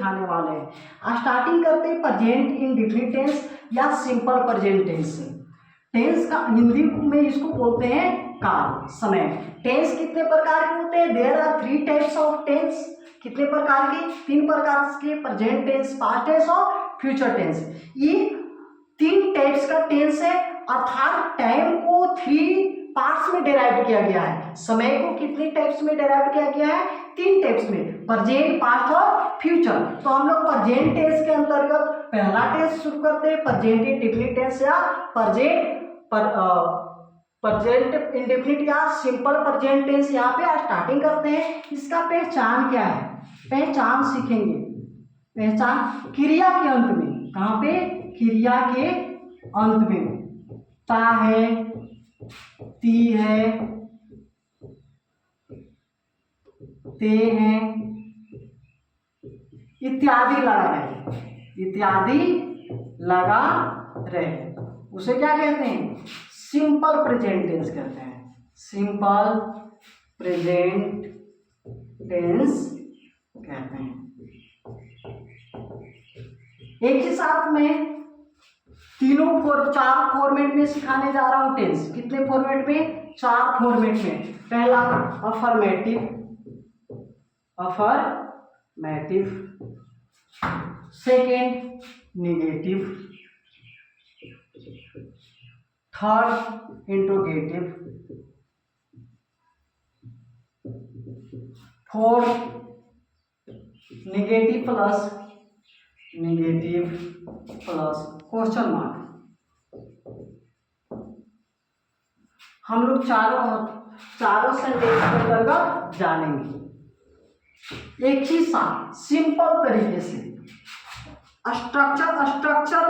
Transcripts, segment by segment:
सिखाने वाले हैं। स्टार्टिंग करते हैं प्रेजेंट इंडेफिनिट टेंस या सिंपल प्रेजेंट टेंस से। टेंस का हिंदी में इसको बोलते हैं काल, समय। टेंस कितने प्रकार के होते हैं? There are 3 types of tense. कितने प्रकार के? 3 प्रकार के, प्रेजेंट टेंस, पास्ट टेंस और फ्यूचर टेंस। ये 3 टाइप्स का टेंस है, अर्थात टाइम को 3 पार्ट्स में डिराइव किया गया है। समय को कितने टाइप्स में डिराइव किया गया है? 3 टाइप्स में, प्रेजेंट, पास्ट और फ्यूचर। तो हम लोग प्रेजेंट टेंस के अंतर्गत पहला टेंस शुरू करते हैं, प्रेजेंट इंडेफिनिट टेंस या प्रेजेंट इंडेफिनिट या सिंपल प्रेजेंट टेंस। यहाँ पे स्टार्टिंग करते हैं। इसका पहचान क्या है? पहचान सीखेंगे। पहचान क्रिया के अंत में, कहाँ पे? क्रिया के अंत में ता है, ती है, ते हैं, इत्यादि लगा रहे, इत्यादि लगा रहे, उसे क्या कहते हैं? सिंपल प्रेजेंट टेंस कहते हैं। सिंपल प्रेजेंट टेंस कहते हैं। एक ही साथ में चार फॉर्मेट में सिखाने जा रहा हूं टेंस। कितने फॉर्मेट में? 4 फॉर्मेट में। पहला affirmative, second negative, third interrogative, fourth negative plus question mark. हम लोग चारों सेंटेंस के अंतर्गत जानेंगे एक ही साथ सिंपल तरीके से। स्ट्रक्चर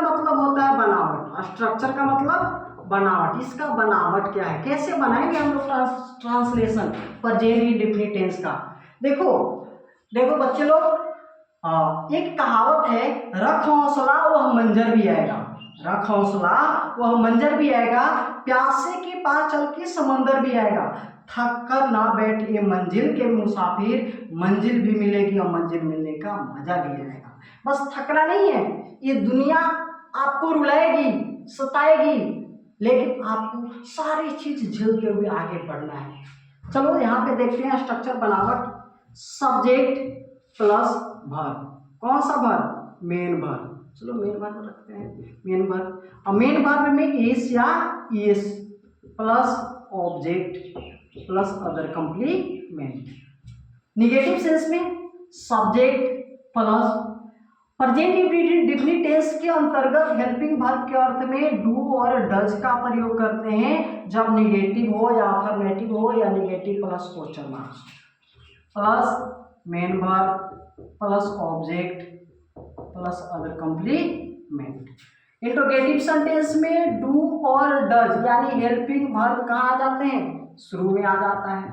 मतलब होता है बनावट। स्ट्रक्चर का मतलब बनावट। इसका बनावट क्या है, कैसे बनाएंगे हम लोग ट्रांसलेशन प्रेजेंट इंडेफिनिट टेंस का? देखो बच्चे लोग, एक कहावत है, रख हौसला वह मंजर भी आएगा। रख हौसला वह मंजर भी आएगा, प्यासे के पास चल के समंदर भी आएगा, थक कर ना बैठे मंजिल के मुसाफिर, मंजिल भी मिलेगी और मंजिल मिलने का मजा भी आएगा। बस थकना नहीं है, ये दुनिया आपको रुलाएगी, सताएगी, लेकिन आपको सारी चीज झेलते हुए आगे बढ़ना है। चलो यहाँ पे देखते हैं स्ट्रक्चर बनावट। Subject plus verb. कौन सा वर्ब? Main verb. चलो मेन वर्ब रखते हैं, मेन वर्ब। और मेन वर्ब में एस या ES plus object plus other complement. Negative sense में subject plus present indefinite tense के अंतर्गत हेल्पिंग वर्ब के अर्थ में डू और डज का प्रयोग करते हैं जब निगेटिव हो या अफर्मेटिव हो या negative plus question marks plus main verb plus object plus other complement. Interrogative sentence में डू और डज यानी हेल्पिंग वर्ब कहाँ आ जाते हैं? शुरू में आ जाता है।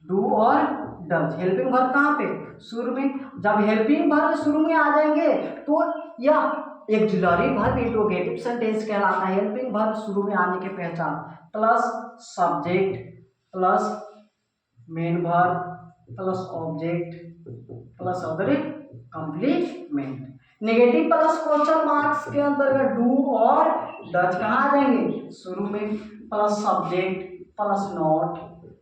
डू और डज हेल्पिंग वर्ब कहाँ पे? शुरू में। जब हेल्पिंग वर्ब शुरू में आ जाएंगे तो यह एक्सिलरी वर्ब इंट्रोगेटिव सेंटेंस कहलाता है। हेल्पिंग वर्ब शुरू में आने के पहचान plus subject plus main verb plus object plus other complement. Negative plus question marks के अंतर्गत डू और डज कहाँ आ जाएंगे? शुरू में। Plus subject plus not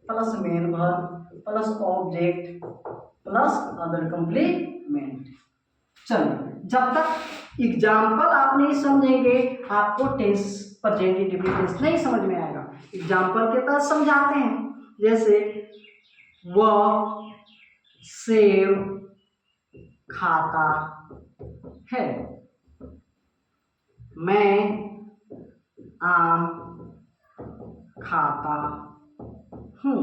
plus main verb plus object plus other complement. चलिए, जब तक एग्जाम्पल आप नहीं समझेंगे आपको टेंस प्रेजेंट इंडेफिनिट टेंस नहीं समझ में आएगा। एग्जाम्पल के तहत समझाते हैं, जैसे वह सेब खाता है, मैं आम खाता हूँ।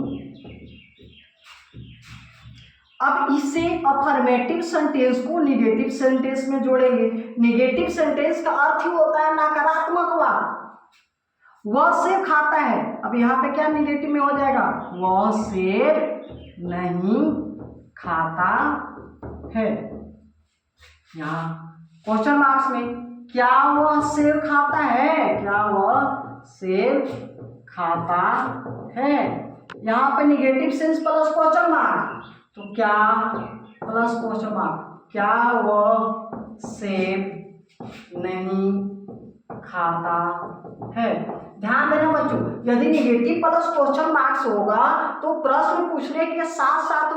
अब इसे अफर्मेटिव सेंटेंस को निगेटिव सेंटेंस में जोड़ेंगे। निगेटिव सेंटेंस का अर्थ ही होता है नकारात्मक वाक्य। वह सेब खाता है, अब यहाँ पे क्या निगेटिव में हो जाएगा? वह सेब नहीं खाता है। यहाँ क्वेश्चन मार्क्स में क्या वह सेब खाता है? क्या वह सेब खाता है? यहाँ पे negative sense plus question mark, तो क्या प्लस क्वेश्चन मार्क, क्या वह सेब नहीं खाता है। ध्यान देना बच्चों, यदि निगेटिव प्लस क्वेश्चन मार्क्स होगा तो प्रश्न पूछने के साथ साथ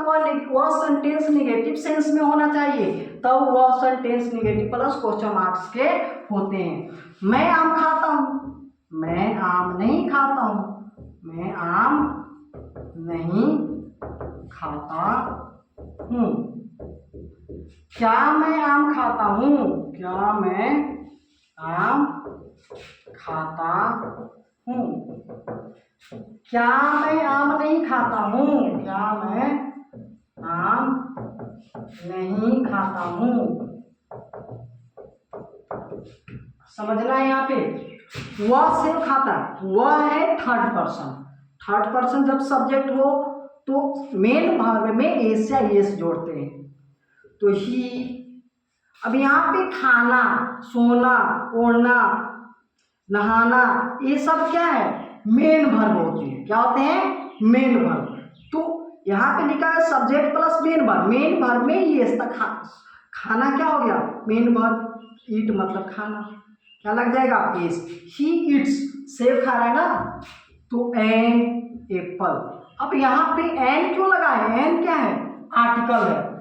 वह सेंटेंस निगेटिव सेंस में होना चाहिए, तब वह sentence negative plus question marks के होते हैं। मैं आम खाता हूँ, मैं आम नहीं खाता हूँ, मैं आम नहीं खाता हूँ। क्या मैं आम खाता हूँ, क्या मैं आम खाता हूँ। क्या मैं आम नहीं खाता हूँ, क्या मैं आम नहीं खाता हूँ। समझना है यहाँ पे, वह सेब खाता है, वह है थर्ड पर्सन। थर्ड पर्सन जब सब्जेक्ट हो तो मेन भाग में एस या एस जोड़ते हैं, तो ही। अब यहाँ पे खाना, सोना, ओढ़ना, नहाना, ये सब क्या है, मेन वर्ब होते हैं। क्या होते हैं, मेन वर्ब। तो यहाँ पे लिखा है subject plus main verb, main verb में ये तक खाना क्या हो गया, मेन वर्ब। ईट मतलब खाना, क्या लग जाएगा, एस। ही ईट्स, सेब खा रहा है ना, तो एन एप्पल। अब यहाँ पे एन क्यों लगा है, एन क्या है, आर्टिकल है।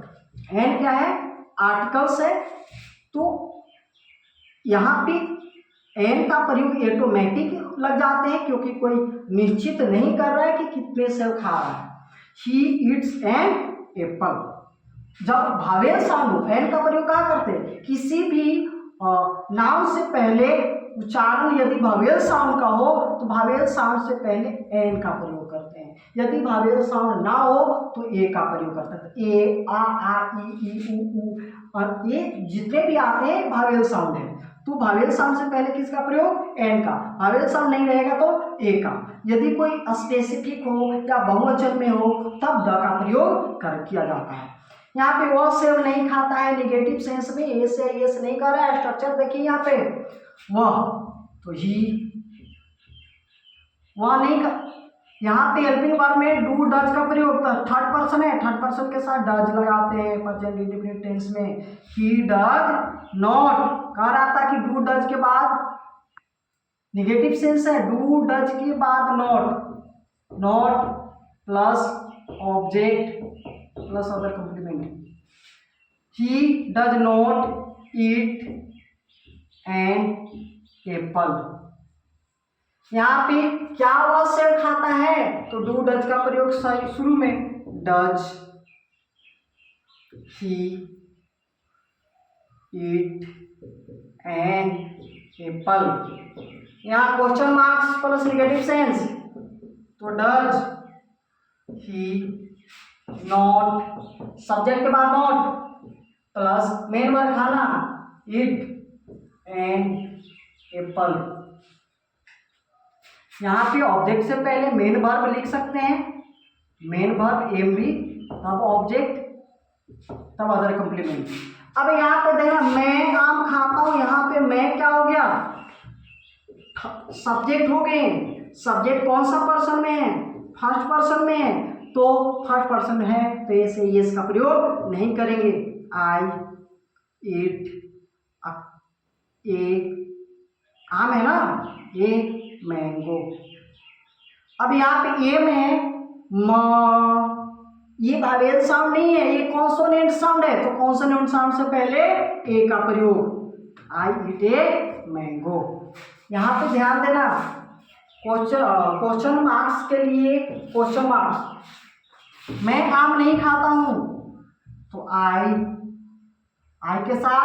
एन क्या है, आर्टिकल्स है। तो यहाँ पे एन का प्रयोग ऑटोमेटिक लग जाते हैं, क्योंकि कोई निश्चित नहीं कर रहा है कि कितने सेब खा रहा है। He eats an apple. जब भावेल साउंड हो, एन का प्रयोग कहाँ करते हैं, किसी भी नाउन से पहले उच्चारण यदि भावेल साउंड का हो तो भावेल साउंड से पहले एन का प्रयोग करते हैं। यदि भावेल साउंड ना हो तो ए का प्रयोग करते हैं। ए, आ, ई, उ, और ये जितने भी आते हैं भावेल साउंड है, तो भावेल साउंड से पहले किसका प्रयोग, एन का। भावेल साउंड नहीं रहेगा तो ए का। यदि कोई स्पेसिफिक हो या बहुवचन में हो तब द का प्रयोग किया जाता है। यहाँ पे वह सेब नहीं खाता है, निगेटिव सेंस में ए से एस नहीं कर रहा है। स्ट्रक्चर देखिए यहाँ पे, वह, तो ही, वह नहीं खा। यहाँ पे हेल्पिंग वर्ब में डू डज का प्रयोग, थर्ड पर्सन है, थर्ड पर्सन के साथ डज लगाते हैं प्रेजेंट इंडेफिनिट टेंस में। ही डज नॉट, कह रहा था कि डू डज के बाद निगेटिव सेंस है, डू डज के बाद not, not plus object plus other complement. He does not eat an apple. यहाँ पे क्या वह सेब खाता है, तो डू डज का प्रयोग शुरू में, does he eat an apple. यहाँ question marks plus negative sense, तो डज ही नॉट, सब्जेक्ट के बाद नॉट प्लस मेन वर्ब खाना, ईट एन एप्पल। यहाँ पे ऑब्जेक्ट से पहले मेन वर्ब लिख सकते हैं, मेन वर्ब एम भी, तब ऑब्जेक्ट, तब अदर कंप्लीमेंट। अब यहाँ पे देखना, मैं आम खाता हूँ, यहाँ पे मैं क्या हो गया, सब्जेक्ट हो गए। सब्जेक्ट कौन सा पर्सन में है, फर्स्ट पर्सन में है, तो फर्स्ट पर्सन है तो ऐसे यस का प्रयोग नहीं करेंगे। आई ईट ए, आम है ना, ए मैंगो। अब यहाँ पे ए में है म, ये भावेल साउंड नहीं है, ये कॉन्सोनेंट साउंड है, तो कॉन्सोनेंट साउंड से पहले ए का प्रयोग, आई ईट ए मैंगो। यहाँ पे ध्यान देना, क्वेश्चन मार्क्स के लिए क्वेश्चन मार्क्स, मैं आम नहीं खाता हूँ, तो आई के साथ